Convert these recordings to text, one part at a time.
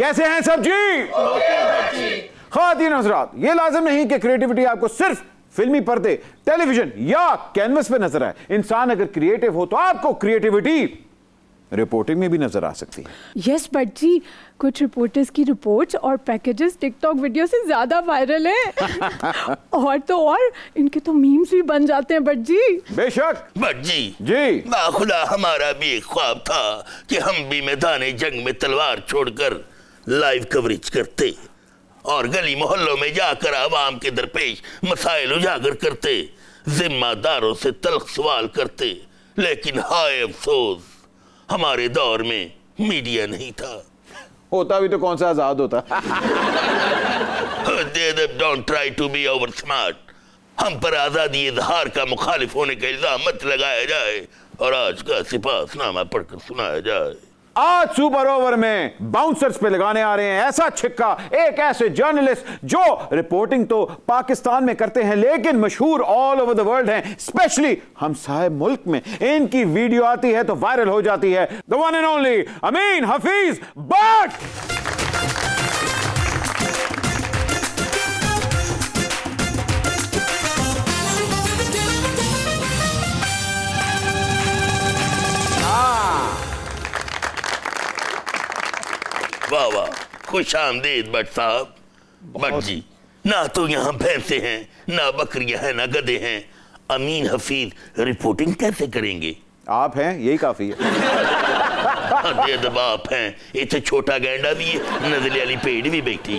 कैसे हैं सब जी? ख़वातीन हज़रात, ये लाज़िम नहीं कि क्रिएटिविटी आपको सिर्फ फिल्मी पर्दे, टेलीविजन या कैनवस पे नजर आए। इंसान अगर क्रिएटिव हो तो आपको क्रिएटिविटी रिपोर्टिंग में भी नजर आ सकती है। यस बट जी, कुछ रिपोर्टर्स की रिपोर्ट्स और पैकेजेस टिकटॉक वीडियो से ज्यादा वायरल है। और तो और इनके तो मीम्स भी बन जाते हैं बट जी। बेशक बट जी जी, खुदा हमारा भी एक ख्वाब था कि हम भी मैदान जंग में तलवार छोड़कर लाइव कवरेज करते और गली मोहल्लों में जाकर आवाम के दरपेश मसाइल उजागर करते, जिम्मेदारों से तल्ख सवाल करते। लेकिन हाय अफसोस, हमारे दौर में मीडिया नहीं था। होता भी तो कौन सा आजाद होता। Don't try to be over smart. हम पर आजादी इजहार का मुखालिफ होने का इल्जाम मत लगाया जाए और आज का सिपाहनामा पढ़कर सुनाया जाए। आज सुपर ओवर में बाउंसर्स पे लगाने आ रहे हैं ऐसा छिक्का, एक ऐसे जर्नलिस्ट जो रिपोर्टिंग तो पाकिस्तान में करते हैं लेकिन मशहूर ऑल ओवर द वर्ल्ड हैं, स्पेशली हमसाए मुल्क में इनकी वीडियो आती है तो वायरल हो जाती है। The one and only Amin Hafeez Butt. वाह वाह, खुश आमदीद बट साहब। बट जी, ना तो यहाँ भैंसे हैं ना बकरियां हैं ना गधे हैं। अमीन हफीज रिपोर्टिंग कैसे करेंगे? आप हैं, यही काफी है। आप हैं, इतने छोटा गैंडा भी है, नजले वाली पेड़ भी बैठी।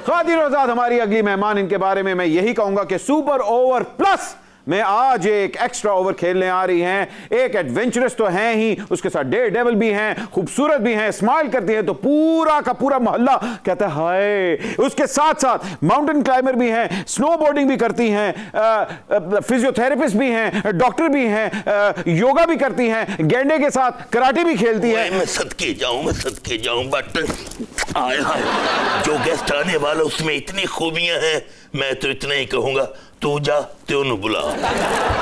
ख़वातीन हज़रात, हमारी अगली मेहमान, इनके बारे में मैं यही कहूंगा कि सुपर ओवर प्लस में आज एक एक्स्ट्रा ओवर खेलने आ रही हैं। एक एडवेंचरस तो हैं ही, उसके साथ डेयर डेविल भी हैं, खूबसूरत भी हैं, स्माइल करती हैं तो पूरा का पूरा मोहल्ला कहता है हाय। उसके साथ साथ माउंटेन क्लाइंबर भी हैं, स्नोबोर्डिंग भी करती हैं, फिजियोथेरेपिस्ट भी हैं, डॉक्टर भी हैं, योगा भी करती हैं, गेंडे के साथ कराटे भी खेलती है। मैं सदके जाऊं बट आए हाय, जो गेस्ट आने वाला उसमें इतनी खूबियां हैं, मैं तो इतना ही कहूंगा, तू जा तो बुला।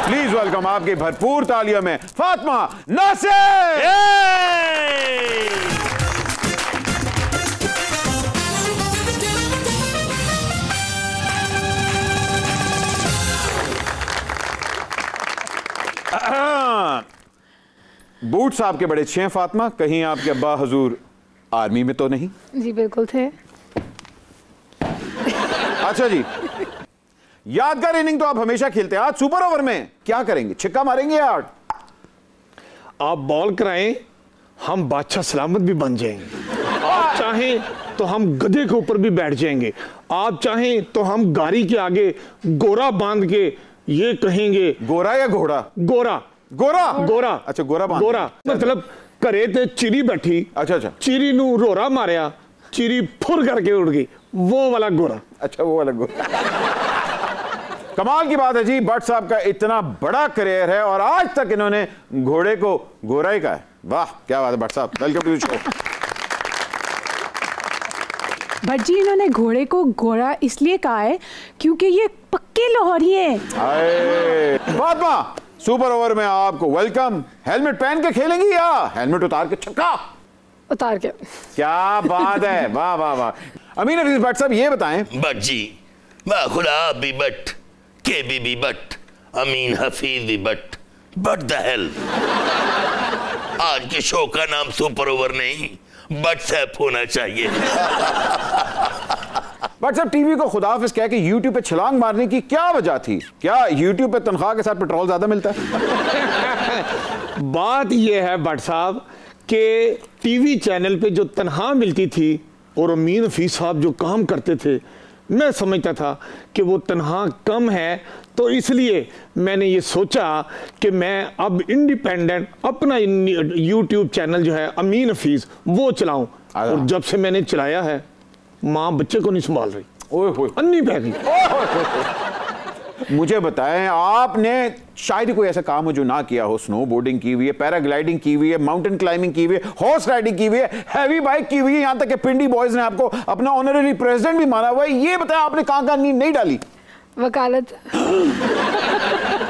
प्लीज वेलकम आपके भरपूर तालियों में फातिमा नासिर। बूट्स आपके बड़े अच्छे हैं फातिमा, कहीं आपके अब्बा हजूर आर्मी में तो नहीं? जी बिल्कुल थे। अच्छा जी, यादगार इनिंग तो आप हमेशा खेलते हैं, आज सुपर ओवर में क्या करेंगे? छिक्का मारेंगे या आप बॉल कराएं, हम बादशाह सलामत भी बन जाएंगे। आप चाहें तो हम गधे के ऊपर भी बैठ जाएंगे। आप चाहें तो हम गाड़ी के आगे गोरा बांध के ये कहेंगे। गोरा या घोड़ा? गोरा गोरा गोरा। अच्छा, गोरा बांध। गोरा मतलब घरे ते चिड़ी बैठी, अच्छा, चिड़ी नू रोरा मारिया, चिड़ी फुर करके उड़ गई, वो वाला गोरा। अच्छा, वो वाला गोरा। कमाल की बात है जी, भट्ट साहब का इतना बड़ा करियर है और आज तक इन्होंने घोड़े को गोरा ही कहा है। वाह क्या बात है भट्ट साहब, welcome to the show. Bhatt ji, इन्होंने घोड़े को गोरा इसलिए कहा है क्योंकि ये पक्के लाहौरी हैं। फातिमा, सुपर ओवर में आपको वेलकम। हेलमेट पहन के खेलेंगी या हेलमेट उतार के? छक्का उतार के। क्या बात है, वाह वाह वाह। अमीन हफीज भट्ट साहब ये बताएं। बट जी, वाह खुदा, आप भी बट, के भी बट, अमीन हफीज भी बट द हेल। आज के शो का नाम सुपर ओवर नहीं बट सैप होना चाहिए। बट साहब, टीवी को खुदाफिज कह के यूट्यूब पे छलांग मारने की क्या वजह थी? क्या यूट्यूब पे तनख्वाह के साथ पेट्रोल ज्यादा मिलता है? बात यह है बट साहब कि टीवी चैनल पे जो तनख्वाह मिलती थी और अमीन हफीज साहब जो काम करते थे, मैं समझता था कि वो तनख्वाह कम है, तो इसलिए मैंने ये सोचा कि मैं अब इंडिपेंडेंट अपना यूट्यूब चैनल जो है अमीन हफीज वो चलाऊं। और जब से मैंने चलाया है, माँ बच्चे को नहीं संभाल रही, ओए अन्नी पै गई। मुझे बताएं, आपने शायद कोई ऐसा काम हो जो ना किया हो? स्नो बोर्डिंग की हुई है, पैराग्लाइडिंग की हुई है, माउंटेन क्लाइंबिंग की हुई है, हॉर्स राइडिंग की हुई है, हैवी बाइक की हुई है, यहां तक कि पिंडी बॉयज ने आपको अपना ऑनररी प्रेसिडेंट भी माना हुआ है। ये बताएं, आपने कहां कहां नींद नहीं डाली? वकालत।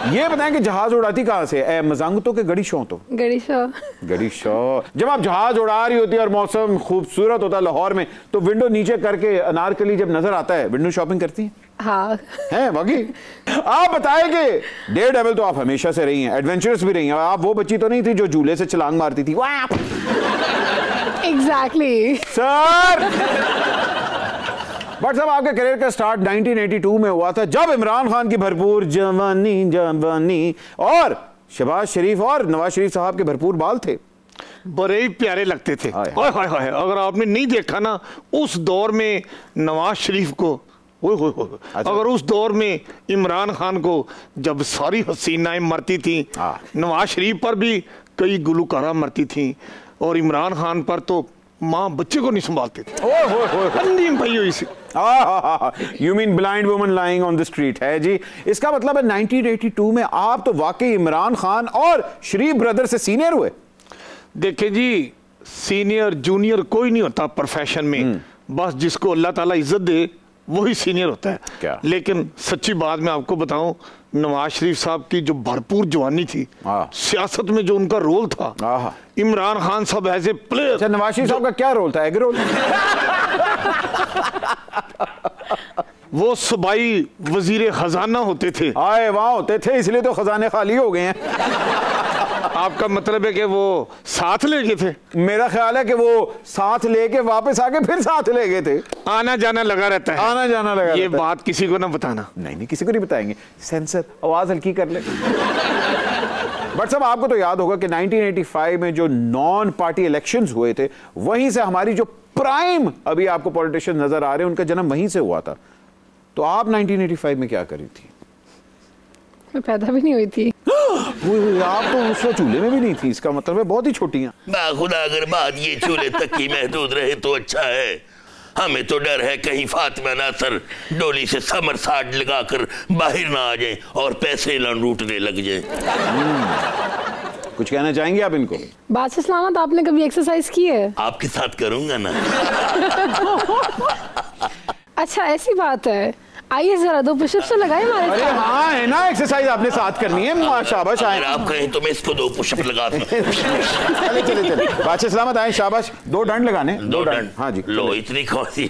ये बताएं कि जहाज उड़ाती कहाँ से? मजांगतो के गड़ी शो? तो गड़ी शो। जब आप जहाज उड़ा रही होती है और मौसम खूबसूरत होता है लाहौर में, तो विंडो नीचे करके अनारकली जब नजर आता है, विंडो शॉपिंग करती हैं? हाँ है बाकी। आप बताएं कि डेयरडेविल तो आप हमेशा से रही हैं, एडवेंचरस भी रही हैं, आप वो बच्ची तो नहीं थी जो झूले से छलांग मारती थी? Exactly sir. बट साहब आपके करियर का स्टार्ट 1982 में हुआ था, जब इमरान खान की भरपूर जवानी और शहबाज शरीफ और नवाज शरीफ साहब के भरपूर बाल थे, बड़े ही प्यारे लगते थे। हाय अगर आपने नहीं देखा ना उस दौर में नवाज शरीफ को, अगर उस दौर में इमरान खान को, जब सारी हसीनाएं मरती थी, नवाज शरीफ पर भी कई गुलकारा मरती थी और इमरान खान पर तो माँ बच्चे को नहीं संभालते थे। You mean blind woman lying on the street है जी। इसका मतलब है 1982 में आप तो वाकई इमरान खान और शरीफ ब्रदर से सीनियर हुए। देखिए जी, सीनियर जूनियर कोई नहीं होता प्रोफेशन में, बस जिसको अल्लाह ताला इज्जत दे वही सीनियर होता है। क्या? लेकिन सच्ची बात मैं आपको बताऊं, नवाज शरीफ साहब की जो भरपूर जवानी थी, सियासत में जो उनका रोल था, इमरान खान साहब एज ए प्लेयर। अच्छा, नवाज शरीफ साहब का क्या रोल था? Egg roll? वो सूबाई वजीर खजाना होते थे। आए वहां होते थे, इसलिए तो खजाने खाली हो गए हैं। आपका मतलब है कि वो साथ ले गए थे? मेरा ख्याल है कि वो साथ लेके वापस आके फिर साथ ले गए थे। आना जाना लगा रहता है। आना जाना लगा ये बात किसी को ना बताना। नहीं किसी को नहीं बताएंगे, सेंसर, आवाज हल्की कर ले। बट सब आपको तो याद होगा कि 1985 में जो नॉन पार्टी इलेक्शंस हुए थे, वहीं से हमारी जो प्राइम अभी आपको पॉलिटिशियन नजर आ रहे हैं, उनका जन्म वहीं से हुआ था। तो आप 1985 में क्या करी थी? मैं पैदा भी नहीं हुई थी। आप तो उस चूल्हे में भी नहीं थी, इसका मतलब है बहुत ही छोटी हैं। खुदा अगर बात ये चूल्हे तक ही महदूद रहे तो अच्छा है। हमें तो डर है कहीं फातिमा नासर डोली से समर साट लगाकर बाहर ना आ जाए और पैसे लूटने लग जाए। कुछ कहना चाहेंगे आप इनको? बादशाह सलामत, आपने कभी एक्सरसाइज की है? आपके साथ करूंगा ना। अच्छा ऐसी बात है, आइए जरा 2 पुशअप्स तो लगाए हमारे साथ। अरे हाँ है ना, एक्सरसाइज आपने साथ करनी है। शाबाश, आए। आप कहें तो मैं इसको 2 पुशअप लगा दूं। चले बादशाह सलामत, आए। शाबाश, 2 डंड लगाने। 2 डंड? हाँ जी। लो इतनी कौन सी?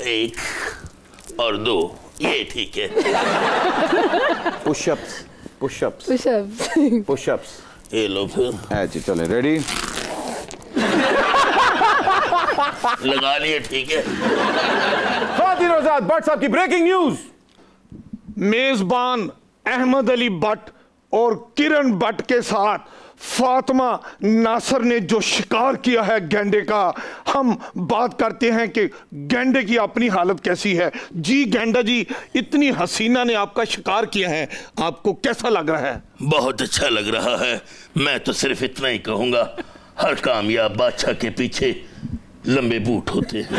1 और 2, ये ठीक है। पुशअप्स पुशअप्स पुशअप्स पुशअप्स, ये लो फिर। जी चले, रेडी? लगा लिए, ठीक है। खातिन और साथ बट साहब की ब्रेकिंग न्यूज। मेजबान अहमद अली भट्ट और किरण भट्ट के साथ फातिमा नासर ने जो शिकार किया है गैंडे का, हम बात करते हैं कि गैंडे की अपनी हालत कैसी है। जी गैंडा जी, इतनी हसीना ने आपका शिकार किया है, आपको कैसा लग रहा है? बहुत अच्छा लग रहा है। मैं तो सिर्फ इतना ही कहूंगा, हर कामयाब बादशाह के पीछे लंबे बूट होते हैं।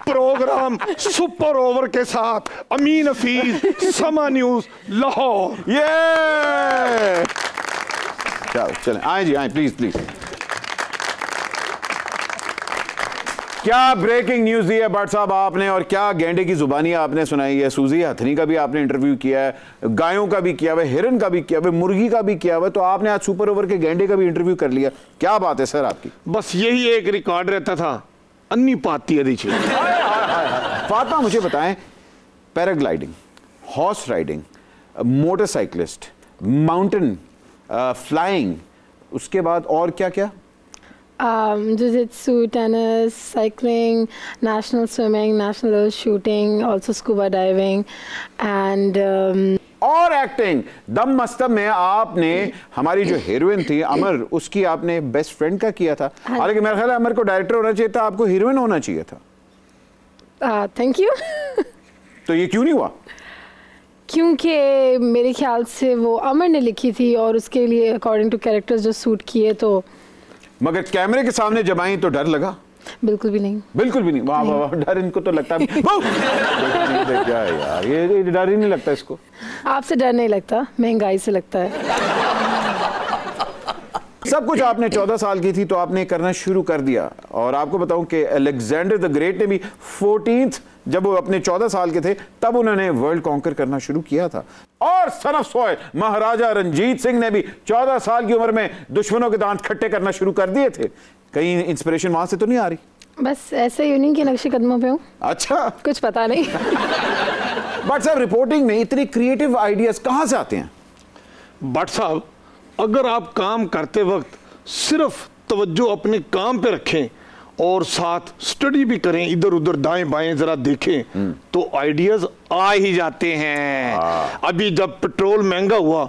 प्रोग्राम सुपर ओवर के साथ अमीन हफीज, समा न्यूज, लाहौर। ये चलो चलें, आए जी, आए, प्लीज प्लीज। क्या ब्रेकिंग न्यूज दी है भट्ट साहब आपने, और क्या गेंडे की जुबानी आपने सुनाई है। सूजी हथनी का भी आपने इंटरव्यू किया है, गायों का भी किया हुआ, हिरन का भी किया हुआ, मुर्गी का भी किया हुआ, तो आपने आज सुपर ओवर के गेंडे का भी इंटरव्यू कर लिया। क्या बात है सर आपकी? बस यही एक रिकॉर्ड रहता था, अन्नी पाती है। फातिमा मुझे बताएं, paragliding, horse riding, motorcyclist, mountain flying, उसके बाद और क्या क्या? Jiu-jitsu, tennis, cycling, national swimming, national shooting, also scuba diving, and और एक्टिंग। दम मस्तब में आपने हमारी जो हीरोइन थी अमर, उसकी आपने बेस्ट फ्रेंड का किया था। हालांकि मेरा ख्याल है अमर को डायरेक्टर होना चाहिए था, आपको हीरोइन होना चाहिए था। Thank you. तो ये क्यों नहीं हुआ? क्योंकि मेरे ख्याल से वो अमर ने लिखी थी और उसके लिए अकॉर्डिंग टू कैरेक्टर्स जो सूट किए, तो मगर कैमरे के सामने जब आई तो डर लगा? बिल्कुल भी नहीं। बिल्कुल भी नहीं? वाह वाह वाह, डर इनको तो लगता है। क्या है यार, ये डर ही नहीं लगता इसको। आपसे डर नहीं लगता, महंगाई से लगता है। सब कुछ आपने 14 साल की थी तो आपने करना शुरू कर दिया। और आपको बताऊं कि अलेक्जेंडर द ग्रेट ने भी 14th जब वो अपने 14 साल के थे तब उन्होंने वर्ल्ड कॉन्कर करना शुरू किया था। और सन ऑफ सॉइल महाराजा रंजीत सिंह ने भी 14 साल की उम्र में दुश्मनों के दांत खट्टे करना शुरू कर दिए थे। कहीं इंस्पिरेशन वहां से तो नहीं आ रही? बस ऐसे ही उन्हीं के नक्शे कदमों पे हूँ। अच्छा, कुछ पता नहीं। बट साहब रिपोर्टिंग में इतने क्रिएटिव आइडियाज कहां से आते हैं? बट साहब अगर आप काम करते वक्त सिर्फ तवज्जो अपने काम पे रखें और साथ स्टडी भी करें, इधर उधर दाएं बाएं जरा देखें तो आइडियाज आ ही जाते हैं। अभी जब पेट्रोल महंगा हुआ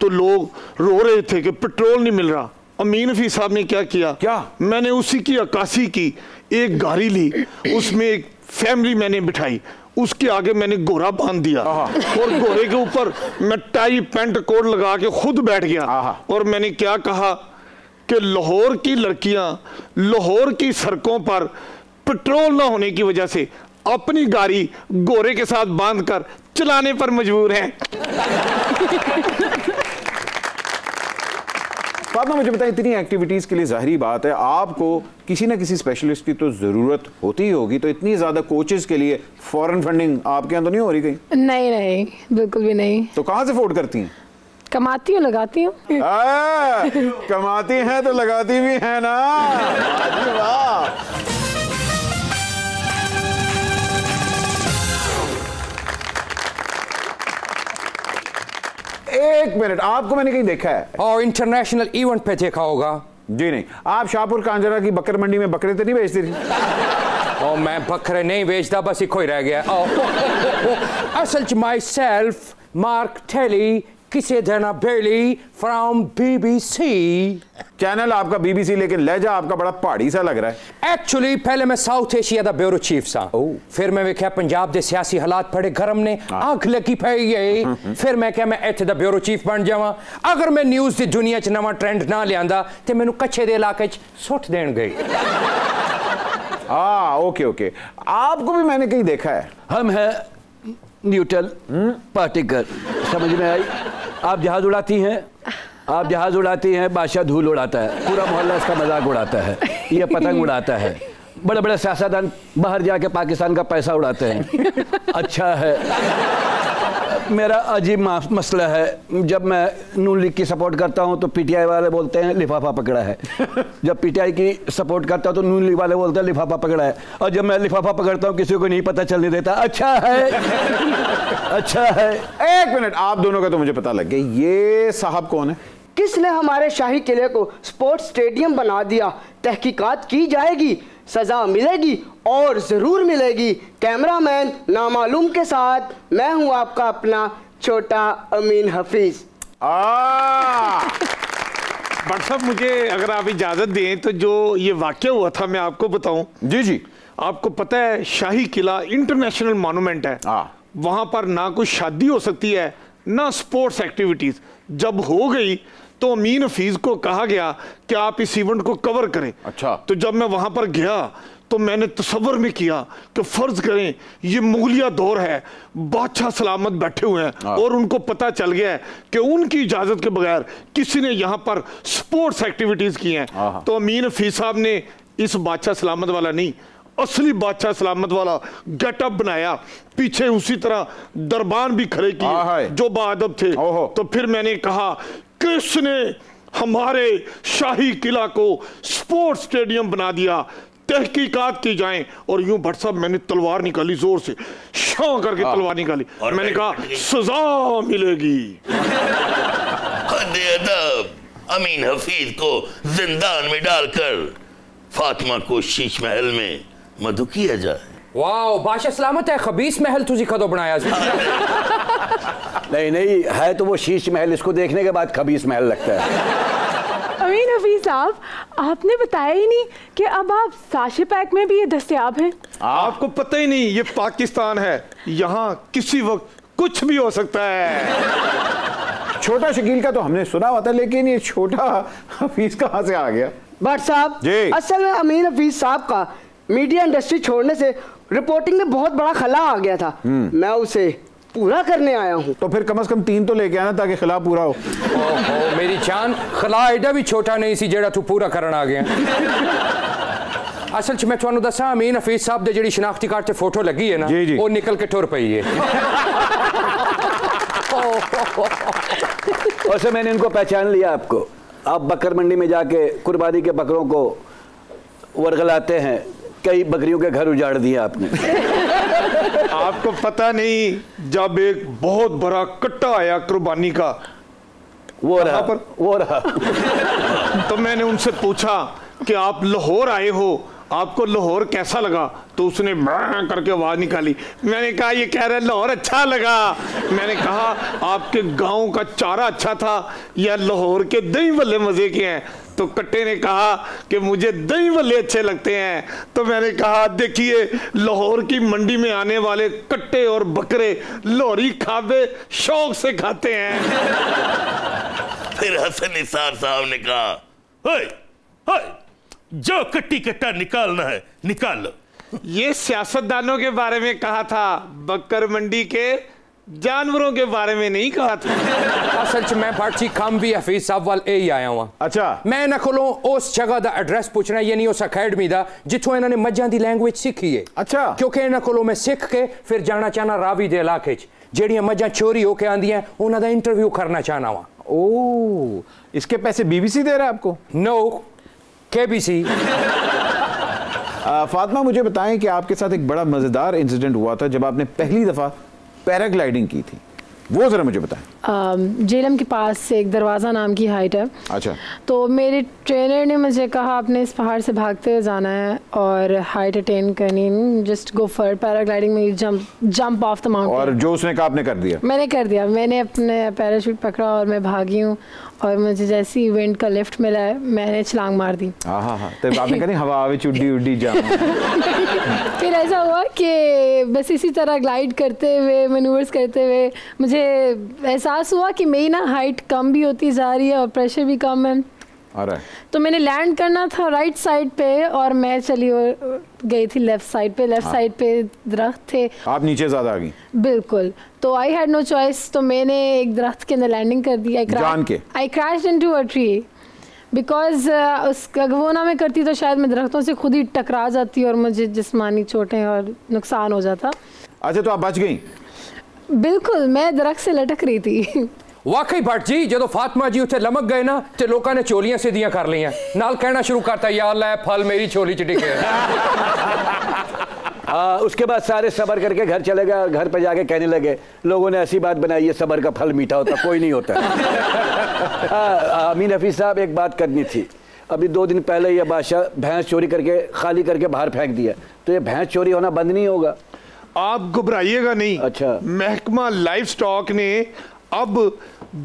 तो लोग रो रहे थे कि पेट्रोल नहीं मिल रहा। अमीन हफीज साहब ने क्या किया? क्या? मैंने उसी की अक्कासी की, एक गाड़ी ली, उसमें एक फैमिली मैंने बिठाई, उसके आगे मैंने गोरा बांध दिया और गोरे के ऊपर मैं टाई पैंट कोट लगा के खुद बैठ गया और मैंने क्या कहा कि लाहौर की लड़कियां लाहौर की सड़कों पर पेट्रोल ना होने की वजह से अपनी गाड़ी गोरे के साथ बांधकर चलाने पर मजबूर हैं। फातिमा मुझे बताएं, इतनी एक्टिविटीज के लिए जाहिर बात है आपको किसी ना किसी स्पेशलिस्ट की तो जरूरत होती ही होगी। तो इतनी ज्यादा कोचेस के लिए फॉरेन फंडिंग आपके यहाँ तो नहीं हो रही कहीं? नहीं नहीं, बिल्कुल भी नहीं। तो कहाँ से अफोर्ड करती हैं? कमाती हूँ, लगाती हूँ। कमाती हैं तो लगाती भी है ना। वाह। एक मिनट, आपको मैंने कहीं देखा है? और इंटरनेशनल इवेंट पे देखा होगा। जी नहीं, आप शाहपुर कांजरा की बकर मंडी में बकरे तो नहीं बेचती थी? और मैं बकरे नहीं बेचता, बस इको ही रह गया। असल च माई सेल्फ मार्क टेली किसे देना बेली फ्रॉम BBC। चैनल आपका BBC, लेकिन लहजा आपका बड़ा पहाड़ी सा लग रहा है। एक्चुअली पहले मैं साउथ एशिया का ब्यूरो चीफ सा, फिर मैं वेख्या पंजाब के सियासी हालात बड़े गर्म ने, आंख लगी पई गई। फिर मैं क्या मैं इत्थे दा ब्यूरो चीफ बन जावां। अगर मैं न्यूज़ की दुनिया च नवा ट्रेंड ना लियांदा ते मैनू कच्चे दे इलाके च सुट देन गई। ओके ओके, आपको भी मैंने कहीं देखा है। हम हैं न्यूट्रल पार्टिकल, समझ में आई? आप जहाज उड़ाती हैं, आप जहाज उड़ाती हैं, बादशाह धूल उड़ाता है, पूरा मोहल्ला इसका मजाक उड़ाता है, ये पतंग उड़ाता है, बड़े बड़े सियासतदान बाहर जाके पाकिस्तान का पैसा उड़ाते हैं। अच्छा है, मेरा अजीब मसला है, जब मैं नून लीग की सपोर्ट करता हूं तो PTI वाले बोलते हैं लिफाफा पकड़ा है, जब PTI की सपोर्ट करता हूं तो नून लीग वाले बोलते हैं लिफाफा पकड़ा है, और जब मैं लिफाफा पकड़ता हूं किसी को नहीं पता चलने देता। अच्छा है, अच्छा है। एक मिनट, आप दोनों का तो मुझे पता लग गया, ये साहब कौन है? किसने हमारे शाही किले को स्पोर्ट्स स्टेडियम बना दिया? तहकीकात की जाएगी, सजा मिलेगी और जरूर मिलेगी। कैमरामैन नामालूम के साथ मैं हूं आपका अपना छोटा अमीन हफीज। बट साहब मुझे अगर आप इजाजत दें तो जो ये वाकया हुआ था मैं आपको बताऊं। जी जी। आपको पता है शाही किला इंटरनेशनल मॉन्यूमेंट है, वहां पर ना कोई शादी हो सकती है ना स्पोर्ट्स एक्टिविटीज। जब हो गई तो अमीन हफीज को कहा गया कि आप इस इवेंट को कवर करें। अच्छा। तो जब मैं वहां पर गया तो मैंने तसव्वुर में किया कि फर्ज करें ये मुगलिया दौर है, बादशाह सलामत बैठे हुए हैं और उनको पता चल गया है कि उनकी इजाजत के बगैर किसी ने यहाँ पर स्पोर्ट्स एक्टिविटीज की हैं। तो अमीन हफीज साहब ने इस बादशाह सलामत वाला नहीं, असली बादशाह सलामत वाला गेटअप बनाया, पीछे उसी तरह दरबान भी खड़े किए जो बाअदब थे। तो फिर मैंने कहा किसने हमारे शाही किला को स्पोर्ट्स स्टेडियम बना दिया, तहकीकात की जाएं। और यूं भट्ट साहब मैंने तलवार निकाली, जोर से शां करके तलवार निकाली और मैंने कहा सजा मिलेगी। अमीन हफीज को जिंदान में डालकर फातिमा को शीश महल में मधु किया जाए। वाओ, बादशाह सलामत है, खबीस महल तुझी कदों बनाया। नहीं नहीं है तो वो शीश महल, इसको देखने के बाद खबीस महल लगता है। अमीन हफीज साहब, आपने बताया ही नहीं कि अब आप साशे पैक में भी ये दस्तयाब हैं। आपको पता ही नहीं, ये पाकिस्तान है, यहाँ किसी वक्त कुछ भी हो सकता है। छोटा शकील का तो हमने सुना हुआ था, लेकिन ये छोटा हफीज कहाँ से आ गया? भट्ट साहब, असल में अमीन हफीज साहब का मीडिया इंडस्ट्री छोड़ने से रिपोर्टिंग में बहुत बड़ा खला आ गया था। मैं उसे पूरा करने आया हूँ। तो फिर कम से कम 3 तो लेके आना ताकि खिला पूरा हो। ओहो मेरी जान, खिला एडा भी छोटा नहीं सी जेड़ा तू पूरा करन आ गया। असल च मैं तुहानू दसा अमीन हफीज साहब दे जेड़ी शनाख्ती कार्ड ते फोटो लगी है ना, वो निकल के टुर पई है। वैसे मैंने इनको पहचान लिया। आपको, आप बकर मंडी में जाके कुर्बानी के बकरों को वर्गलाते हैं, कई बकरियों के घर उजाड़ दिए आपने। आपको पता नहीं, जब एक बहुत बड़ा कट्टा आया कुर्बानी का, वो रहा तो मैंने उनसे पूछा कि आप लाहौर आए हो, आपको लाहौर कैसा लगा? तो उसने मैं करके आवाज निकाली। मैंने कहा ये कह रहे लाहौर अच्छा लगा। मैंने कहा आपके गांव का चारा अच्छा था या लाहौर के दही भल्ले मजे के हैं? तो कट्टे ने कहा कि मुझे दही भल्ले अच्छे लगते हैं। तो मैंने कहा देखिए, लाहौर की मंडी में आने वाले कट्टे और बकरे लोहरी खाबे शौक से खाते हैं। फिर हसन निसार साहब ने कहा, होय, होय, जो कट्टी कट्टा निकालना है निकाल लो। ये सियासतदानों के बारे में कहा था, बकर मंडी के जानवरों के बारे में नहीं कहा था। असल च मैं पर्ची कम भी हफीज साहब वाल ही आया हुआ। अच्छा, मैं इन्हां कोलों उस जगह दा एड्रेस पूछना, यानी उस अकेडमी दा जिथों इन्होंने मज्जां दी लैंग्वेज सीखी है। अच्छा, क्योंकि इन्हां कोलों मैं सीख के फिर जाना चाहना रावी दे इलाके च जेड़ियां मज्जां चोरी होके आंदियां, उन्हां दा इंटरव्यू करना चाहना वा। ओ, इसके पैसे बीबीसी दे रहा है आपको? No, KBC. फातिमा मुझे बताएं कि आपके साथ एक बड़ा मजेदार इंसिडेंट हुआ था जब आपने पहली दफा पैराग्लाइडिंग की थी, वो जरा मुझे बताएं। जेलम के पास से एक दरवाज़ा नाम की हाइट है। अच्छा, तो मेरे ट्रेनर ने मुझे कहा आपने इस पहाड़ से भागते हुए जाना है और हाइट अटेन करनी, जस्ट गो फॉर पैराग्लाइडिंग में जंप ऑफ द माउंटेन। और जो उसने कहा आपने कर दिया? मैंने कर दिया। मैंने अपने पैराशूट पकड़ा और मैं भागी हूँ, और मुझे जैसे ही विंड का लिफ्ट मिला है मैंने छलांग मार दी। हाँ, तो आपने कहा हवा में उड्डी उड्डी जा। फिर ऐसा हुआ कि बस इसी तरह ग्लाइड करते हुए, मैनूवर्स करते हुए मुझे एहसास हुआ कि मेरी ना हाइट कम भी होती जा रही है और प्रेशर भी कम है। तो मैंने लैंड करना था राइट साइड पे और मैं चली गई थी लेफ्ट साइड पे। लेफ्ट साइड पे दरख्त थे, आप नीचे ज्यादा आ गई। बिल्कुल, तो आई हैड नो चॉइस। तो मैंने एक दरख्त के अंदर लैंडिंग कर दी। I crashed into a tree because अगर वो ना मैं करती तो शायद मैं दरख्तों से खुद ही टकरा जाती और मुझे जिस्मानी चोटें और नुकसान हो जाता। अच्छा, तो आप बच गई? बिल्कुल, मैं दरख्त से लटक रही थी। वाकई भट्ट जी, जो फातिमा जी उत्थे लमक गए ना ते लोगों ने चोलियां सीधियां कर लियां, नाल कहना शुरू करता या अल्लाह फल मेरी चोली च डिगे। उसके बाद सारे सबर करके घर चले गए और घर पे जाके कहने लगे लोगों ने ऐसी बात बनाई है सबर का फल मीठा होता, कोई नहीं होता। अमीन हफीज साहब, एक बात करनी थी। अभी 2 दिन पहले ये बादशाह भैंस चोरी करके खाली करके बाहर फेंक दिया, तो ये भैंस चोरी होना बंद नहीं होगा? आप घबराइएगा नहीं। अच्छा, महकमा लाइफ स्टॉक ने अब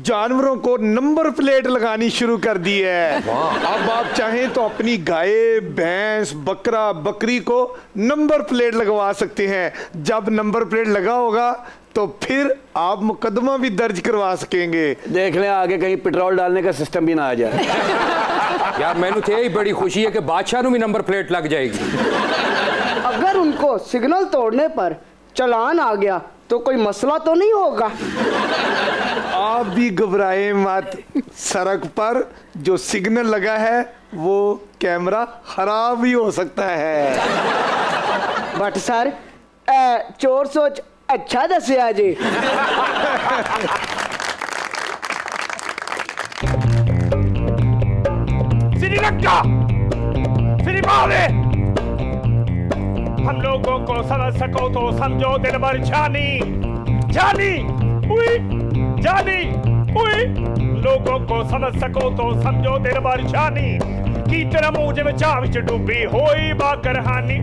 जानवरों को नंबर प्लेट लगानी शुरू कर दी है। अब आप चाहें तो अपनी गाय, भैंस, बकरा, बकरी को नंबर प्लेट लगवा सकते हैं। जब नंबर प्लेट लगा होगा तो फिर आप मुकदमा भी दर्ज करवा सकेंगे। देख लें आगे कहीं पेट्रोल डालने का सिस्टम भी ना आ जाए। यार मैंने तो यही बड़ी खुशी है कि बादशाह को भी नंबर प्लेट लग जाएगी। अगर उनको सिग्नल तोड़ने पर चालान आ गया तो कोई मसला तो नहीं होगा? आप भी घबराए मत, सड़क पर जो सिग्नल लगा है वो कैमरा खराब भी हो सकता है। बट सर, चोर सोच अच्छा दसिया जी। श्रीलंका, श्रीमाले, हम लोगों को समझ सको तो समझो दिल भर जानी जानी उई जानी उई, लोगों को समझ सको तो समझो दिल भर जानी की तरह मुझे में चाव विच डूबी होई बाकर हानी।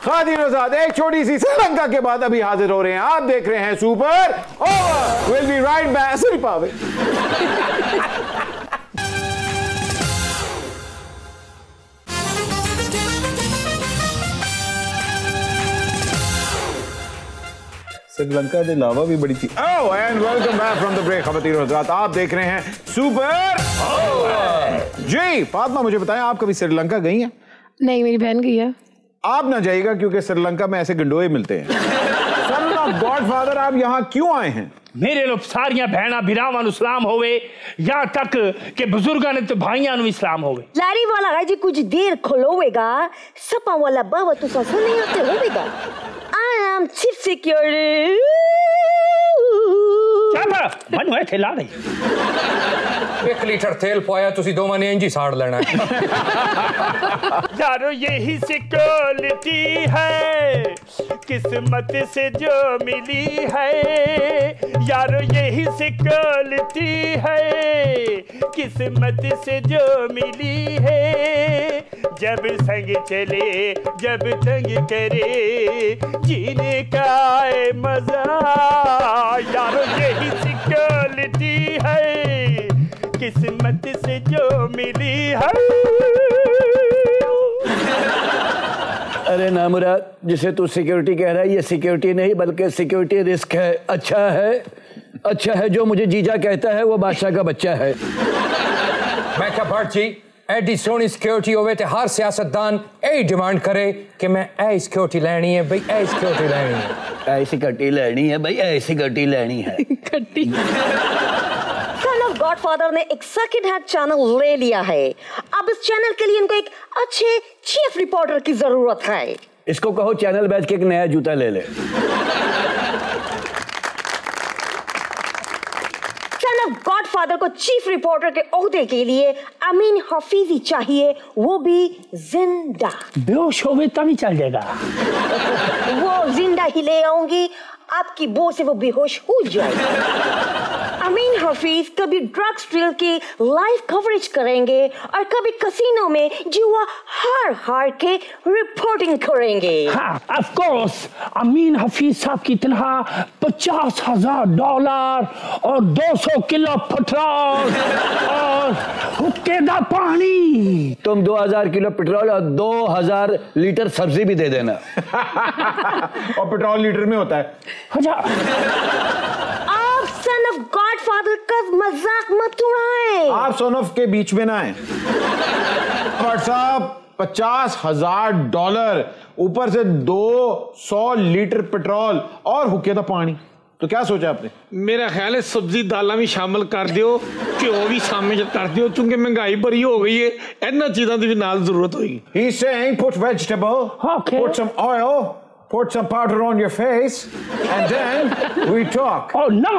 खातिन-ओ-ज़ाद एक छोटी सी श्रीलंका के बाद अभी हाजिर हो रहे हैं। आप देख रहे हैं super over. Will be right back. सिर्फ पावे श्रीलंका के अलावा भी बड़ी चीज। Oh and welcome back from the break. खवातीन और हज़रात, आप देख रहे हैं सुपर जी। फातिमा मुझे बताएं, आप कभी श्रीलंका गई हैं? नहीं, मेरी बहन गई है। आप ना जाइएगा क्योंकि श्रीलंका में ऐसे गंडोए मिलते हैं। सन ऑफ गॉडफादर, आप यहाँ क्यों आए हैं? मेरे लोग सारियां भैणा भिरावां नूं सलाम होवे, यहाँ तक कि बुजुर्गां ने तो भाइयां नूं भी सलाम होवे। लारी वाला है जी कुछ देर खोलोवेगा, सपा वाला बाबा तो ससुर नहीं आते होवेगा। I am chief security. क्या बनवा थे ला रही 1 लीटर तेल पाया तुसी दो मने इंजी साड़ लेना है। यारो यही सिक्योरिटी है किस्मत से जो मिली है, यारो यही सिक्योरिटी है किस्मत से जो मिली है। जब संग चले जब तंग करे जीने का आए मजा, यारो यही सिक्योरिटी है किस्मत से जो मिली है। अरे नामुराद, जिसे तू सिक्योरिटी कह रहा है, ये सिक्योरिटी नहीं बल्कि सिक्योरिटी रिस्क है। अच्छा है जो मुझे जीजा कहता है वो बादशाह का बच्चा है। मैं क्या भट्ट जी, एडी सोनी सिक्योरिटी होवे ते हर सियासतदान यही डिमांड करे कि मैं ए सिक्योरिटी लेनी है भाई, ए सिक्योरिटी लेनी है, ऐसी सिक्योरिटी लेनी है भाई, ऐसी सिक्योरिटी लेनी है। सन ऑफ गॉडफादर ने एक सेकंड हैंड चैनल ले लिया है। अब इस चैनल के लिए इनको एक अच्छे चीफ रिपोर्टर की जरूरत है। इसको कहो चैनल बेच के एक नया जूता ले ले। गॉडफादर को चीफ रिपोर्टर के ओहदे के लिए अमीन हफीजी चाहिए, वो भी जिंदा। बेहोश होवे तभी चल जाएगा। वो जिंदा ही ले आऊंगी, आपकी बो से वो बेहोश हो जाएगा। अमीन हफीज कभी ड्रग्स डील की लाइव कवरेज करेंगे और कभी कसिनो में जुआ हार के रिपोर्टिंग करेंगे। हाँ, ऑफ कोर्स अमीन हफीज साहब की तनख्वाह $50,000 और 200 किलो पेट्रोल और हुक्के दा पानी। तुम 2000 किलो पेट्रोल और 2000 लीटर सब्जी भी दे देना। और पेट्रोल लीटर में होता है। आप सन ऑफ गॉडफादर का मजाक मत उड़ाएं। आप सन ऑफ के बीच में ना आए। साहब $50,000 ऊपर से 200 लीटर पेट्रोल और हुक्के दा पानी, तो क्या सोचा आपने? मेरा ख्याल है सब्जी दाला भी शामिल कर दियो, घ्यो भी शामिल कर दियो, क्योंकि महंगाई बड़ी हो गई है, इन्हां चीज़ां दी भी नाल जरूरत होगी। He's saying put vegetable, Okay. put some oil, put some powder on your face, and then we talk. Oh no,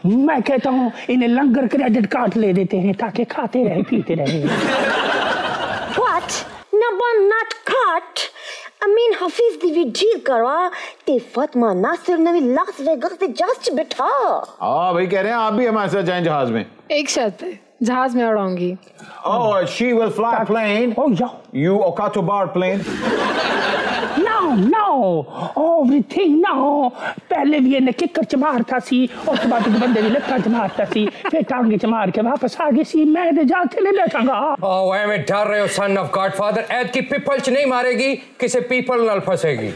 मैं कहता हूँ इन्हें लंगर क्रेडिट कार्ड ले देते हैं ताकि खाते रहे पीते रहे। What? Number not cut. अमीन हफीज दी भी डील करवा ते फातिमा नासिर ने भी लास वेगास से जस्ट बिठा। हाँ भाई, कह रहे हैं आप भी हमारे साथ जाएं जहाज में। एक शर्त पे, जहाज में उड़ाऊंगी। Oh, she will fly plane. Oh yeah. You Okato bar plane. No, everything now. पहले भी इन्हें किक्कर च मारता सी और उसके बाद बंदे भी लत्ता च मारता सी, फिर टांगे च मार के वापस आ गई सी। मैं तो जाके नहीं बैठांगा। ओह मैं डर रहे हो सन ऑफ गॉडफादर, ऐद की पीपल च नहीं मारेगी, किसी पीपल नाल फंसेगी।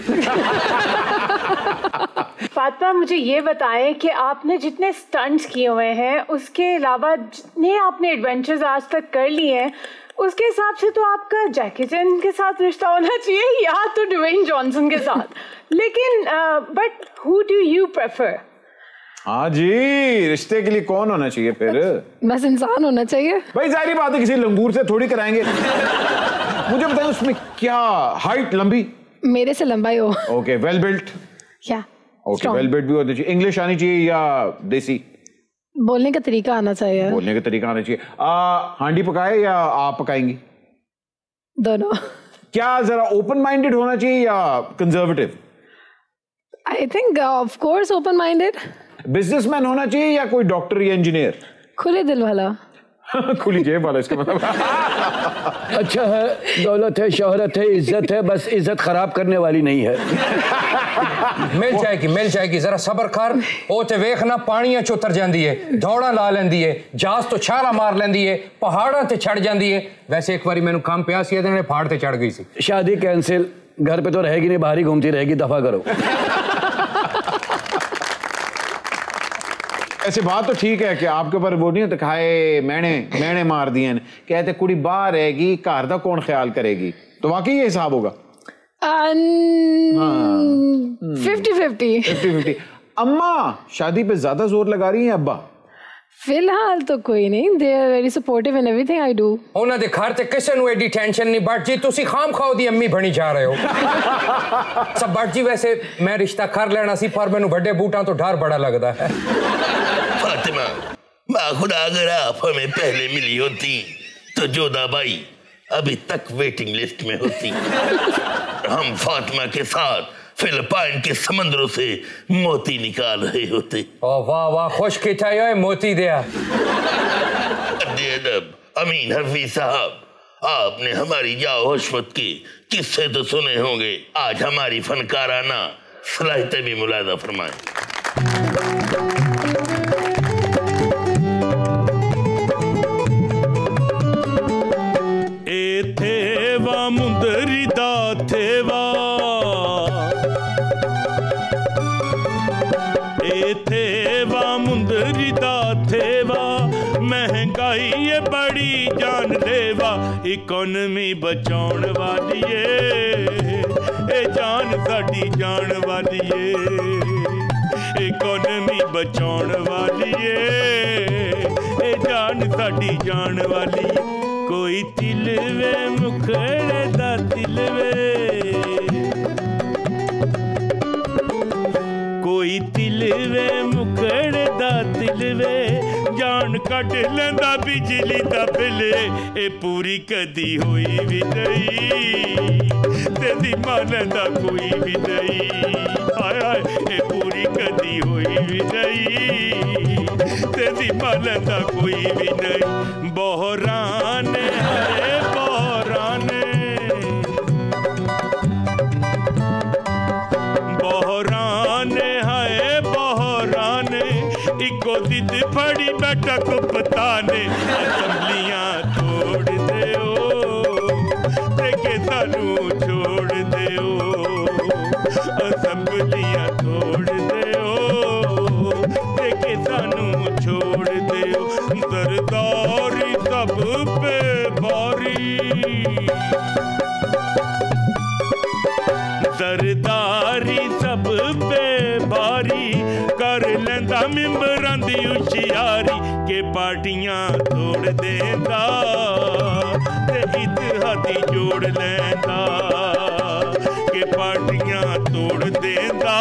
फातिमा, मुझे ये बताएं कि आपने जितने स्टंट्स किए हुए हैं उसके अलावा जितने आपने एडवेंचर्स आज तक कर लिए हैं, उसके हिसाब से तो आपका जैकी चैन के साथ रिश्ता होना चाहिए या तो ड्वेन जॉनसन के साथ। लेकिन but who do you prefer? हाँ जी, रिश्ते के लिए कौन होना चाहिए फिर? बस इंसान होना चाहिए। भाई जाहिर बात है, किसी लंगूर से थोड़ी कराएंगे। मुझे बताएं उसमें क्या हाइट, लंबी? मेरे से लंबाई हो। Okay, well built. क्या? ओके, वेल बिल्ट भी होनी चाहिए। इंग्लिश आनी चाहिए या देसी? बोलने का तरीका आना चाहिए। बोलने का तरीका आना चाहिए। हांडी पकाए या आप पकाएंगी? दोनों। क्या जरा ओपन माइंडेड होना चाहिए या conservative? I think of course open minded. Businessman होना चाहिए या कोई डॉक्टर या इंजीनियर? खुले दिल वाला। खुली जेब वाला, इसका मतलब। अच्छा है, दौलत है, शोहरत है, इज्जत है, बस इज्जत खराब करने वाली नहीं है। मिल जाएगी, जरा सबर कर। ओ ते वेखना पानियां च उतर जांदी है, दौड़ा ला लेंदी है, जहाज तो छाला मार लेंदी है, पहाड़ां ते चढ़ जांदी है। वैसे एक बारी मैनू काम पिया सी, इहदे पहाड़ ते चढ़ गई सी। शादी कैंसिल, घर पे तो रहेगी नहीं, बाहर ही घूमती रहेगी, दफा करो। वैसे बात तो ठीक है कि आपके ऊपर वो नहीं होता खाए मैंने मार दिए कहते कुड़ी बाहर रहेगी घर का कौन ख्याल करेगी तो वाकई ये हिसाब होगा 50-50 अम्मा शादी पे ज्यादा जोर लगा रही हैं अब्बा फिलहाल तो कोई नहीं they are very supportive in everything I do ਉਹਨਾਂ ਦੇ ਘਰ ਤੇ ਕਿਸੇ ਨੂੰ ਐਡੀ ਟੈਨਸ਼ਨ ਨਹੀਂ ਬਟ ਜੀ ਤੁਸੀਂ ਖਾਮ ਖਾਓ ਦੀ ਅੰਮੀ ਬਣੀ ਜਾ ਰਹੇ ਹੋ ਸਭ ਬਟ ਜੀ ਵੈਸੇ ਮੈਂ ਰਿਸ਼ਤਾ ਕਰ ਲੈਣਾ ਸੀ ਪਰ ਮੈਨੂੰ ਵੱਡੇ ਬੂਟਾਂ ਤੋਂ ਡਰ ਬੜਾ ਲੱਗਦਾ ਹੈ फातिमा खुदा अगर आप हमें पहले मिली होती तो जोधा बाई अभी तक वेटिंग लिस्ट में होती हम फातिमा के साथ फिलिपाइन के समंदरों से मोती निकाल रहे होते। ओ वाह वाह खुश खिंचा है मोती दिया। अमीन हफीज साहब आपने हमारी जाओ हशमत के किस्से तो सुने होंगे, आज हमारी फनकाराना सलाहियतें भी मुलाहिजा फरमाएं। मुंदरी दा थेवा थेवा मुंदरी दा थेवा महंगाई ये बड़ी जान लेवा इकोनॉमी बचाउण वाली ए जान साडी जान वाली इकोनॉमी बचाउण वाली ए जान साडी जान वाली कोई तिलवे मुखड़े दा तिलवे कोई तिलवे मुखड़े दा तिलवे जान कट लेंदा बिजली दा बिले ए पूरी कदी होई भी नहीं तेरी मन दा कोई भी नहीं हाय हाय ए पूरी कदी होई भी नहीं तेरी मन दा कोई भी नहीं बोहराने है बोहराने बोहराने है बोहराने इको दिद फड़ी बैठक पताने असम्बलियां तोड़ दे के सानू छोड़ दे असम्बलियां तोड़ दे के सानू छोड़ दे सरदारी सब पे भारी सरदारी सब पे भारी कर लेंदा मिंबरां दी होशियारी के पार्टियां तोड़ देंदा ते इत्तेहादी जोड़ लेंदा के पार्टियां तोड़ देंदा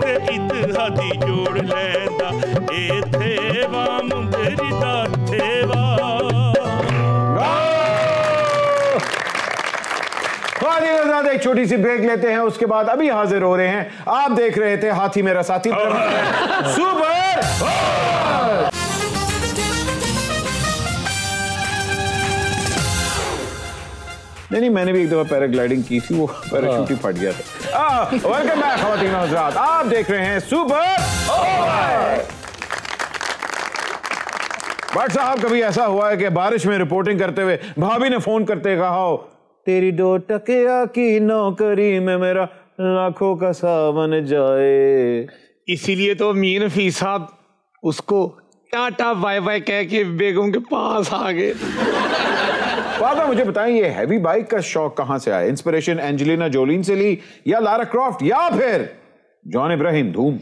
ते इत्तेहादी जोड़ लेंदा ए थेवा मुंदरी दा थेवा। एक छोटी सी ब्रेक लेते हैं, उसके बाद अभी हाजिर हो रहे हैं। आप देख रहे थे हाथी मेरा साथी सुपर। नहीं मैंने भी एक दफा पैराग्लाइडिंग की थी, वो पैराशूट ही फट गया था। वेलकम बैक ख़वातीन और हज़रात, आप देख रहे हैं सुपर ओवर। बट साहब कभी ऐसा हुआ है कि बारिश में रिपोर्टिंग करते हुए भाभी ने फोन करते कहा हो तेरी 2 टकिया की नौकरी में मेरा लाखों का सावन जाए। इसीलिए तो मीन हफीज साहब उसको टाटा बाय बाय कह के बेगम के पास आ गए। पापा मुझे बताएं ये हैवी बाइक का शौक कहां से आया? इंस्पिरेशन एंजेलिना जोलीन से ली या लारा क्रॉफ्ट या फिर जॉन इब्राहिम धूम?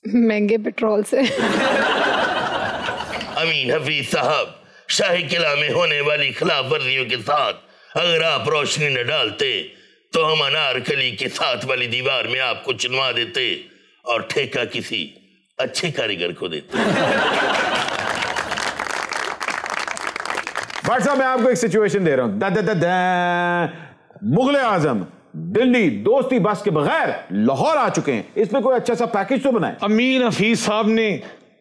महंगे पेट्रोल से। अमीन हफीज साहब, शाही किला में होने वाली खिलाफ वर्जियों के साथ अगर आप रोशनी न डालते तो हम अनारकली के साथ वाली दीवार में आपको चुनवा देते और ठेका किसी अच्छे कारीगर को देते। भाई साहब मैं आपको एक सिचुएशन दे रहा हूं। मुगल आजम दिल्ली दोस्ती बस के बगैर लाहौर आ चुके हैं, इसमें कोई अच्छा सा पैकेज तो बनाए। अमीन हफीज साहब ने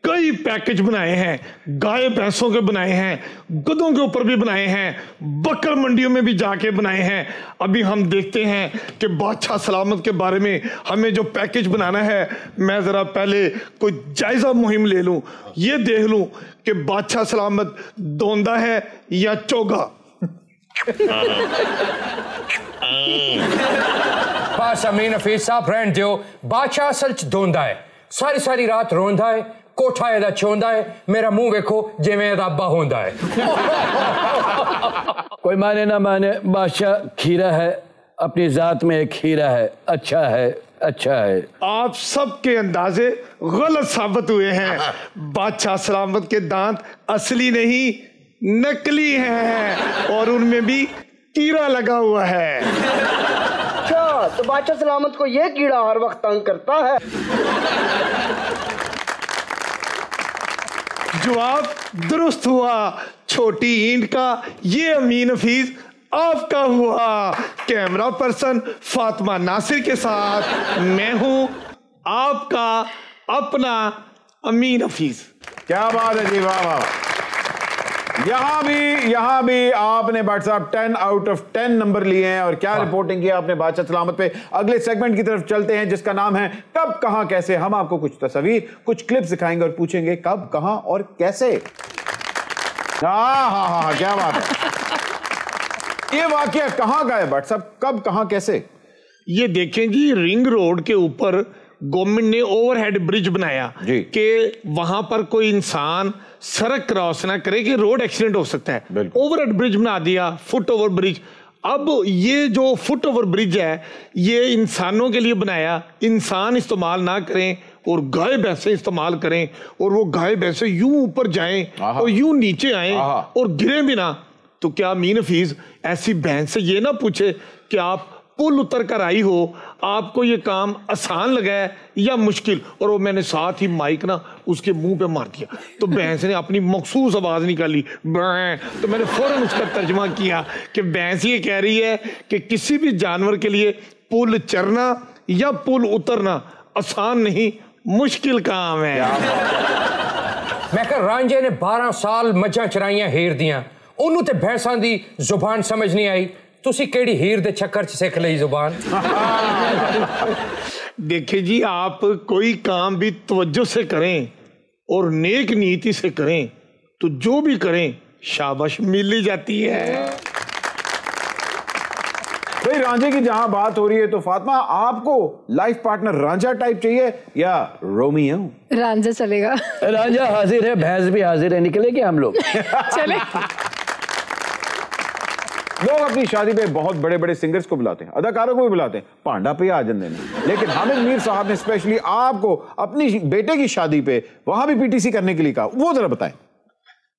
कई पैकेज बनाए हैं, गाय भैंसों के बनाए हैं, गधों के ऊपर भी बनाए हैं, बकर मंडियों में भी जाके बनाए हैं। अभी हम देखते हैं कि बादशाह सलामत के बारे में हमें जो पैकेज बनाना है, मैं जरा पहले कोई जायजा मुहिम ले लूं, ये देख लूं कि बादशाह सलामत दोंदा है या चोगा। बस अमीन हफीज साहब रहने दो, बादशाह असल च दोंदा है, सारी सारी रात रोंदा है, कोठा एदा छोंदा है, मेरा मुंह देखो जिवें एदा अब्बा होंदा है। कोई माने ना माने, बादशाह खीरा है, अपनी जात में एक खीरा है, अच्छा है, अच्छा है। आप सबके अंदाजे गलत साबित हुए हैं। बादशाह सलामत के दांत असली नहीं नकली हैं और उनमें भी कीड़ा लगा हुआ है। अच्छा, तो बादशाह सलामत को ये कीड़ा हर वक्त तंग करता है। जवाब दुरुस्त हुआ। छोटी ईंट का ये अमीन हफीज आपका हुआ। कैमरा पर्सन फातिमा नासिर के साथ मैं हूं आपका अपना अमीन हफीज। क्या बात है जी, वाह वाह। यहां भी आपने भाट साहब 10 आउट ऑफ 10 नंबर लिए हैं। और क्या रिपोर्टिंग की आपने बादशाह सलामत पे। अगले सेगमेंट की तरफ चलते हैं जिसका नाम है कब कहां कैसे। हम आपको कुछ तस्वीर, कुछ क्लिप्स दिखाएंगे और पूछेंगे कब कहां और कैसे। हाँ, क्या बात है। ये वाकया कहां का है भाट साहब, कब कहां कैसे? ये देखें जी, रिंग रोड के ऊपर गवर्नमेंट ने ओवरहेड ब्रिज बनाया कि वहां पर कोई इंसान सड़क क्रॉस ना करे कि रोड एक्सीडेंट हो सकता है। ओवरहेड ब्रिज बना दिया, फुट ओवर ब्रिज। अब ये जो फुट ओवर ब्रिज है ये इंसानों के लिए बनाया, इंसान इस्तेमाल ना करें और गाय भैंसे इस्तेमाल करें, और वो गाय भैंसे यूं ऊपर जाएं और यूं नीचे आएं और गिरे भी ना। तो क्या अमीन हफीज ऐसी बहन से ये ना पूछे कि आप पुल उतर कर आई हो, आपको ये काम आसान लगा है या मुश्किल? और वो मैंने साथ ही माइक ना उसके मुंह पे मार दिया, तो भैंस ने अपनी मखसूस आवाज निकाली, तो मैंने फौरन उसका तर्जमा किया कि भैंस ये कह रही है कि किसी भी जानवर के लिए पुल चढ़ना या पुल उतरना आसान नहीं, मुश्किल काम है। मैं कह रांझे ने 12 साल मझां चराइयां हीर दियां, उन्होंने ते भैंसां दी जुबान समझ नहीं आई। तुसी केड़ी हीर दे चक्कर च सीख लई जुबान। देखिए जी, आप कोई काम भी तवज्जो से करें और नेक नीति से करें तो जो भी करें शाबाश मिल ही जाती है। भाई रांझे की जहां बात हो रही है तो फातिमा, आपको लाइफ पार्टनर रांझा टाइप चाहिए या रोमियो? रांझा चलेगा। रांझा हाजिर है, भैंस भी हाजिर है, निकले क्या हम लोग? चले। लोग अपनी शादी पे बहुत बड़े बड़े सिंगर्स को बुलाते हैं, अदाकारों को भी बुलाते हैं, पांडा पे आ जाने देने। लेकिन हामिद मीर साहब ने स्पेशली आपको अपनी बेटे की शादी पे वहां भी पीटीसी करने के लिए कहा, वो जरा बताएं।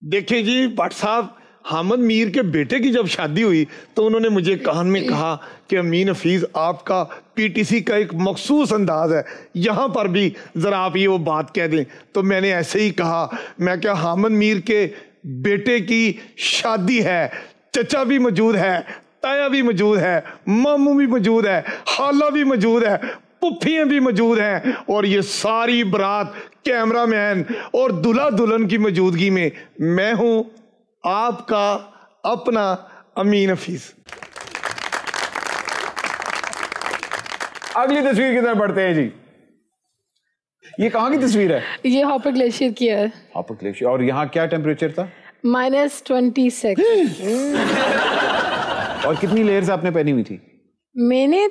देखिए जी भट्ट साहब, हामिद मीर के बेटे की जब शादी हुई तो उन्होंने मुझे कान में कहा कि अमीन हफीज आपका पीटीसी का एक मखसूस अंदाज है, यहाँ पर भी जरा आप ये वो बात कह दें। तो मैंने ऐसे ही कहा, मैं क्या हामिद मीर के बेटे की शादी है, चचा भी मौजूद है, ताया भी मौजूद है, मामू भी मौजूद है, खाला भी मौजूद है, पुफ्फियां भी मौजूद हैं, और ये सारी बारात, कैमरामैन और दूल्हा दुल्हन की मौजूदगी में मैं हूं आपका अपना अमीन हफीज। अगली तस्वीर की तरफ बढ़ते हैं जी। ये कहां की तस्वीर है? ये हॉपर ग्लेशियर की है। Hopper glacier. और यहाँ क्या टेम्परेचर था? -26। और कितनी लेयर्स आपने पहनी हुई थी? मैंने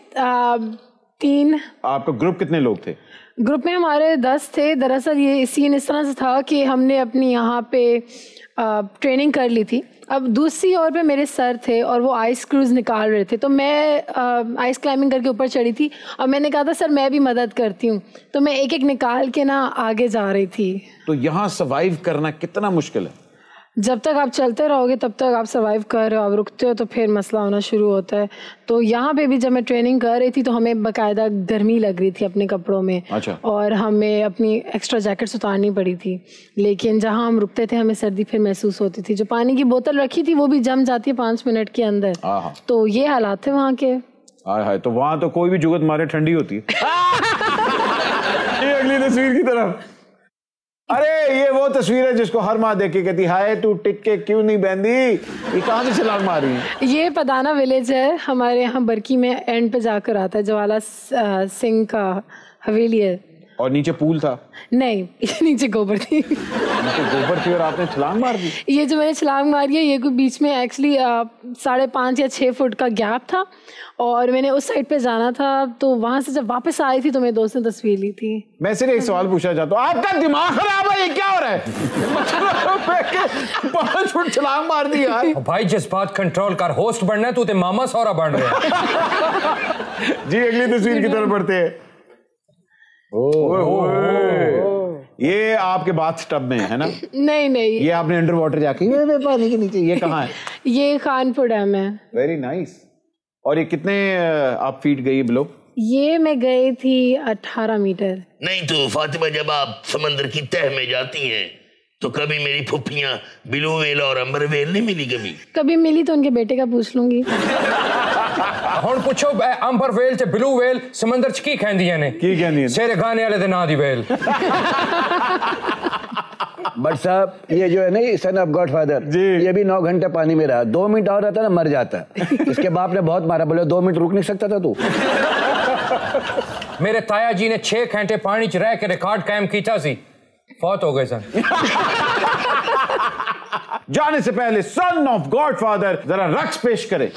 3। आपका ग्रुप कितने लोग थे? ग्रुप में हमारे 10 थे। दरअसल ये सीन इस तरह से था कि हमने अपनी यहाँ पे ट्रेनिंग कर ली थी। अब दूसरी ओर पे मेरे सर थे और वो आइस क्रूज निकाल रहे थे, तो मैं आइस क्लाइंबिंग करके ऊपर चढ़ी थी और मैंने कहा था सर मैं भी मदद करती हूँ, तो मैं एक एक निकाल के ना आगे जा रही थी। तो यहाँ सर्वाइव करना कितना मुश्किल है? जब तक आप चलते रहोगे तब तक आप सर्वाइव कर रहे हो, आप रुकते हो तो फिर मसला होना शुरू होता है। तो यहाँ पे भी जब मैं ट्रेनिंग कर रही थी तो हमें बाकायदा गर्मी लग रही थी अपने कपड़ों में। अच्छा। और हमें अपनी एक्स्ट्रा जैकेट्स उतारनी पड़ी थी, लेकिन जहाँ हम रुकते थे हमें सर्दी फिर महसूस होती थी। जो पानी की बोतल रखी थी वो भी जम जाती है 5 मिनट के अंदर। तो ये हालात थे वहाँ के। तो वहाँ तो कोई भी जुगत मारे ठंडी होती है। ये अगली तस्वीर की तरफ। अरे ये वो तस्वीर है जिसको हर माँ देख के कहती हाय तू टिक्के क्यों नहीं बहंदी, ये कहाँ से छलांग मार रही है? ये पदाना विलेज है हमारे यहाँ बरकी में, एंड पे जाकर आता है, जवाला सिंह का हवेली है। और नीचे पूल था? नहीं, नीचे गोबर थी। नीचे गोबर थी और आपने छलांग मार दी? ये जो मैंने छलांग मारी है, ये कोई बीच में एक्चुअली 5.5 या 6 फुट का गैप था और मैंने उस साइड पे जाना था, तो वहां से जब वापस आई थी तो मेरे दोस्त ने तस्वीर ली थी। मैं सिर्फ एक सवाल पूछना चाहता हूँ, आपका दिमाग खराब है, ये क्या हो रहा है? 5 फुट छलांग मार दी यार। भाई जिस बात कंट्रोल कर, होस्ट बनना है तू ते मामा सौरा बन रहा है। जी अगली तस्वीर की तरफ बढ़ते हैं। ये आपके बाथटब में है ना? नहीं, ये आपने अंडर वाटर जाके पानी के नीचे, ये कहाँ है? ये खानपुर डैम है। Very nice. और ये कितने आप फीट गई बिलो? ये मैं गई थी 18 मीटर। नहीं तो फातिमा, जब आप समंदर की तह में जाती हैं तो कभी मेरी फुफ्फियां ब्लू वेल और अंबर वेल नहीं मिली? कभी मिली तो उनके बेटे का पूछ लूंगी। ਹੁਣ ਪੁੱਛੋ ਅੰਬਰ ਵੇਲ ਤੇ ਬਲੂ ਵੇਲ ਸਮੁੰਦਰ ਚ ਕੀ ਕਹਿੰਦੀਆਂ ਨੇ? ਕੀ ਕਹਿੰਦੀਆਂ ਨੇ? ਸ਼ੇਰੇ ਗਾਣੇ ਵਾਲੇ ਦੇ ਨਾਂ ਦੀ ਵੇਲ। बट साहब ये जो है ना सन ऑफ गॉडफादर, ये भी 9 घंटे पानी में रहा, 2 मिनट और रहता ना मर जाता। इसके बाप ने बहुत मारा, बोले 2 मिनट रुक नहीं सकता था तू? मेरे ताया जी ने 6 घंटे पानी च रह के रिकॉर्ड कायम किया सी, फौत हो गए सन। जाने से पहले सन ऑफ गॉडफादर जरा रक्स पेश करे।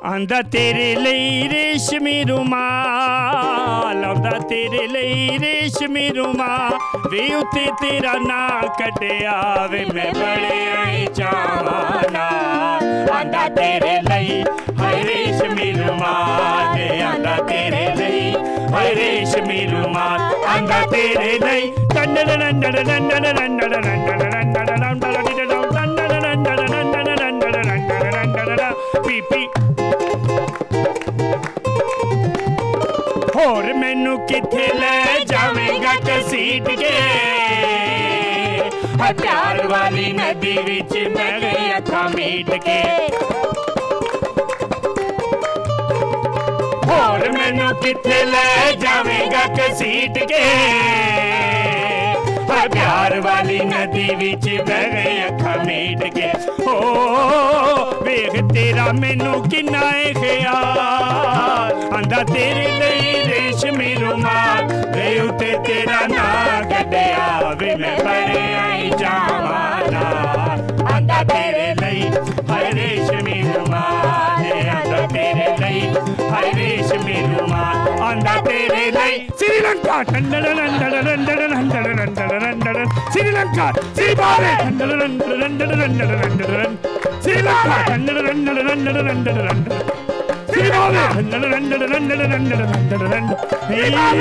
आंदा तेरे ਲਈ ਰੇਸ਼ਮੀ ਰੁਮਾਲ, ਆਉਂਦਾ ਤੇਰੇ ਲਈ ਰੇਸ਼ਮੀ ਰੁਮਾਲ, ਵੇ ਉੱਤੇ ਤੇਰਾ ਨਾਂ ਕੱਢਿਆ ਵੇ ਮੈਂ ਬੜਿਆ ਹੀ ਚਾਵਾਂ ਨਾਲ। ਆਂਦਾ ਤੇਰੇ ਲਈ ਹਾਏ ਰੇਸ਼ਮੀ ਰੁਮਾਲ, ਆਂਦਾ ਤੇਰੇ ਲਈ ਹਾਏ ਰੇਸ਼ਮੀ ਰੁਮਾਲ, ਆਂਦਾ ਤੇਰੇ ਲਈ ਪੀਪੀ। ਹੋਰ ਮੈਨੂੰ ਕਿੱਥੇ ਲੈ ਜਾਵੇਂਗਾ ਕਸੀਟ ਕੇ, ਹੈ ਪਿਆਰ ਵਾਲੀ ਨਦੀ ਵਿੱਚ ਮੇਰੇ ਅੱਖਾਂ ਮੀਟ ਕੇ। ਹੋਰ ਮੈਨੂੰ ਕਿੱਥੇ ਲੈ ਜਾਵੇਂਗਾ ਕਸੀਟ ਕੇ, ਹੈ ਪਿਆਰ ਵਾਲੀ ਨਦੀ ਵਿੱਚ ਮੇਰੇ ਅੱਖਾਂ ਮੀਟ ਕੇ। ਓ ਵੇਖ ਤੇਰਾ ਮੈਨੂੰ ਕਿੰਨਾ ਏ ਖਿਆਲ, ਆਂਦਾ ਤੇਰੇ ਲਈ ਰੇਸ਼ਮੀ ਰੁਮਾਲ, ਵੇ ਉੱਤੇ ਤੇਰਾ ਨਾਂ ਕੱਢਿਆ ਵੇ ਮੈਂ ਬੜਿਆ ਹੀ ਚਾਵਾਂ ਨਾਲ। ਆਂਦਾ ਤੇਰੇ ਲਈ ਹਾਏ ਰੇਸ਼ਮੀ ਰੁਮਾਲ, ਆਂਦਾ ਤੇਰੇ ਲਈ ਹਾਏ ਰੇਸ਼ਮੀ ਰੁਮਾਲ, ਆਂਦਾ ਤੇਰੇ ਲਈ। श्रीलंका श्रीलंका श्रीबारे श्रीलंका श्रीबारे